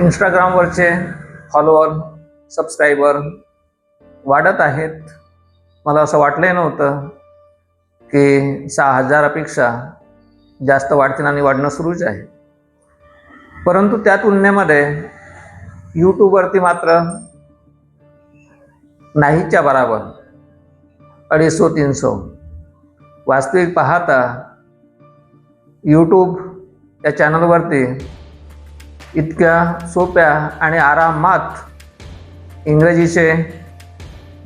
इंस्टाग्रामवरचे follower subscriber वाढत आहेत. मला असं वाटलंही नव्हतं की 6,000पेक्षा जास्त वाढतील आणि वाढणं सुरूच आहे. परंतु त्या तुलनेमध्ये यूट्यूबवरती मात्र नाहीच्या बराबर 250-300. वास्तविक पाहता यूट्यूब या चॅनलवरती इतक्या सोप्या आणि आरामात इंग्रजीचे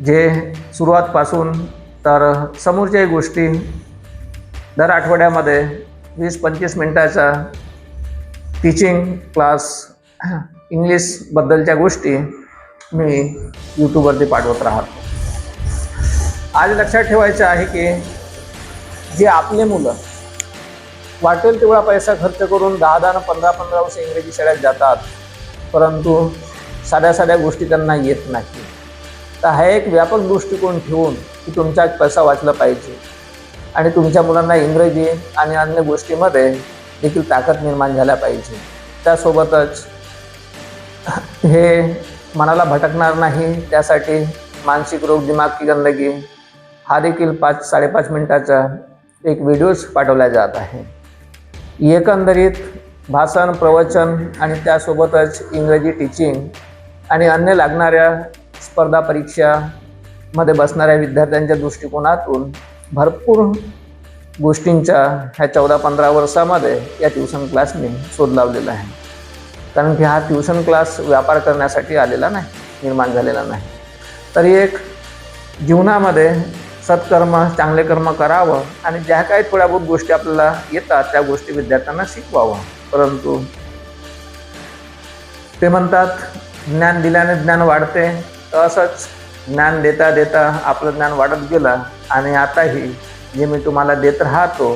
जे सुरुवातपासून तर समोरच्याही गोष्टी दर आठवड्यामध्ये 20-25 मिनिटाचा टीचिंग क्लास इंग्लिशबद्दलच्या गोष्टी मी यूट्यूबवरती पाठवत राहतो. आज लक्षात ठेवायचं आहे की जे आपले मुलं वाटेल तेवढा पैसा खर्च करून 10-10, 15-15 वर्ष इंग्रजी शाळेत जातात, परंतु साध्या साध्या गोष्टी त्यांना येत नाही. तर हा एक व्यापक दृष्टिकोन ठेवून की तुमचा पैसा वाचला पाहिजे आणि तुमच्या मुलांना इंग्रजी आणि अन्य गोष्टीमध्ये देखील ताकद निर्माण झाल्या पाहिजे. त्यासोबतच हे मनाला भटकणार नाही त्यासाठी मानसिक रोग दिमाग की गंदगी हा देखील 5-5.5 मिनिटाचा एक व्हिडिओज पाठवला जात आहे. एकंदरीत भाषण प्रवचन आणि त्यासोबतच इंग्रजी टीचिंग आणि अन्य लागणाऱ्या स्पर्धा परीक्षामध्ये बसणाऱ्या विद्यार्थ्यांच्या दृष्टिकोनातून भरपूर गोष्टींचा ह्या 14-15 वर्षामध्ये या ट्युशन क्लासने शोध लावलेला आहे. कारण की हा ट्युशन क्लास व्यापार करण्यासाठी आलेला नाही, निर्माण झालेला नाही. तरी एक जीवनामध्ये सत्कर्म चांगले कर्म करावं आणि ज्या काही थोड्या बहुत गोष्टी आपल्याला येतात त्या गोष्टी विद्यार्थ्यांना शिकवावं. परंतु ते म्हणतात ज्ञान दिल्याने ज्ञान वाढते, तर असंच ज्ञान देता देता आपलं ज्ञान वाढत गेलं आणि आताही जे मी तुम्हाला देत राहतो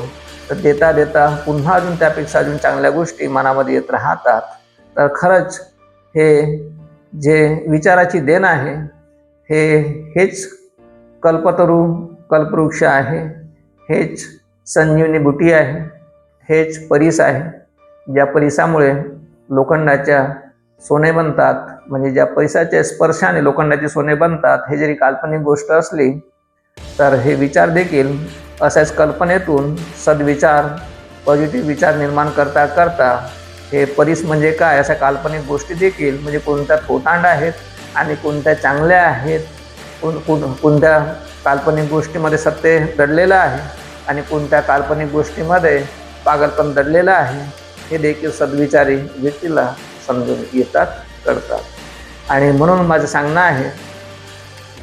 तर देता देता पुन्हा अजून त्यापेक्षा अजून चांगल्या गोष्टी मनामध्ये येत राहतात. तर खरंच हे जे विचाराची देण आहे हेच कल्पतरू कल्पवृक्ष आहे, हेच संजीवनी बुटी आहे, हेच परीस आहे. ज्या परिसामुळे लोखंडाच्या सोने बनतात, म्हणजे ज्या परिसाच्या स्पर्शाने लोखंडाचे सोने बनतात. हे जरी काल्पनिक गोष्ट असली तर हे विचार देखील अशाच कल्पनेतून सद्विचार पॉझिटिव्ह विचार निर्माण करता करता हे परीस म्हणजे काय अशा काल्पनिक गोष्टी देखील म्हणजे कोणत्या थोतांड आहेत आणि कोणत्या चांगल्या आहेत, कोणत्या काल्पनिक गोष्टीमध्ये सत्य दडलेलं आहे आणि कोणत्या काल्पनिक गोष्टीमध्ये पागलपण दडलेलं आहे हे देखील सद्विचारी व्यक्तीला समजून येतात कळतात. आणि म्हणून माझं सांगणं आहे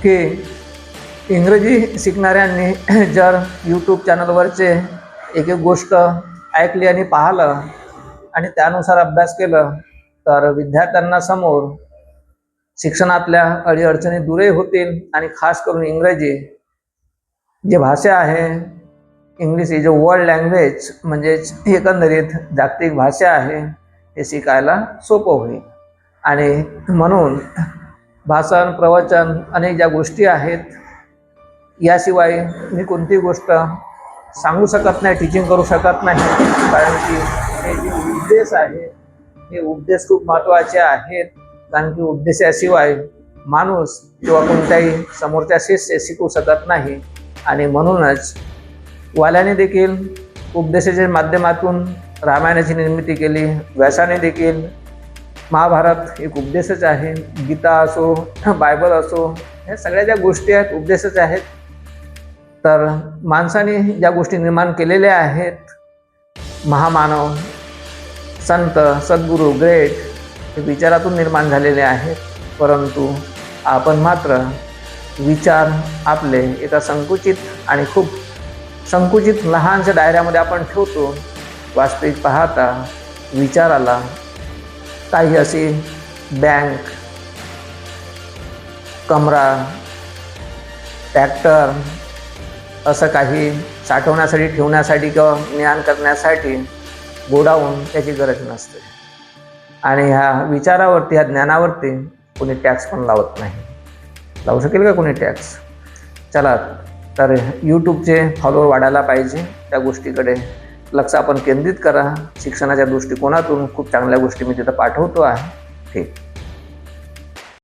की इंग्रजी शिकणाऱ्यांनी जर यूट्यूब चॅनलवरचे एक एक गोष्ट ऐकली आणि पाहिलं आणि त्यानुसार अभ्यास केलं तर विद्यार्थ्यांना समोर शिक्षणातल्या अडीअडचणी दूरही होतील. आणि खास करून इंग्रजी जे भाषा आहे, English is a world language, म्हणजेच एकंदरीत जागतिक भाषा आहे, हे शिकायला सोपं होईल. आणि म्हणून भाषण प्रवचन अनेक ज्या गोष्टी आहेत याशिवाय मी कोणतीही गोष्ट सांगू शकत नाही, टीचिंग करू शकत नाही. कारण की हे जे उद्देश आहे हे उद्देश खूप महत्त्वाचे आहेत. कारण की उद्देशाशिवाय माणूस किंवा कोणत्याही समोरच्या शिष्य शिकू शकत नाही. आणि म्हणूनच वाल्याने देखील उपदेशाच्या माध्यमातून रामायणाची निर्मिती केली, व्यासाने देखील महाभारत एक उपदेशच आहे, गीता असो बायबल असो ह्या सगळ्या ज्या गोष्टी आहेत उपदेशच आहेत. तर माणसाने ज्या गोष्टी निर्माण केलेल्या आहेत महामानव संत सद्गुरू ग्रेट हे विचारातून निर्माण झालेले आहेत. परंतु आपण मात्र विचार आपले एका संकुचित आणि खूप संकुचित लहानशा दायऱ्यामध्ये आपण ठेवतो. वास्तविक पाहता विचाराला काही अशी बँक, कमरा, ट्रॅक्टर असं काही साठवण्यासाठी ठेवण्यासाठी किंवा ज्ञान करण्यासाठी गोडाऊन याची गरज नसते. आणि ह्या विचारावरती ह्या ज्ञानावरती कोणी टॅक्स पण लावत नाही. लावू शकेल का कोणी टॅक्स? चला तर यूट्यूबचे फॉलोअर वाढायला पाहिजे, त्या गोष्टीकडे लक्ष आपण केंद्रित करा. शिक्षणाच्या दृष्टिकोनातून खूप चांगल्या गोष्टी मी तिथं पाठवतो आहे. ठीक.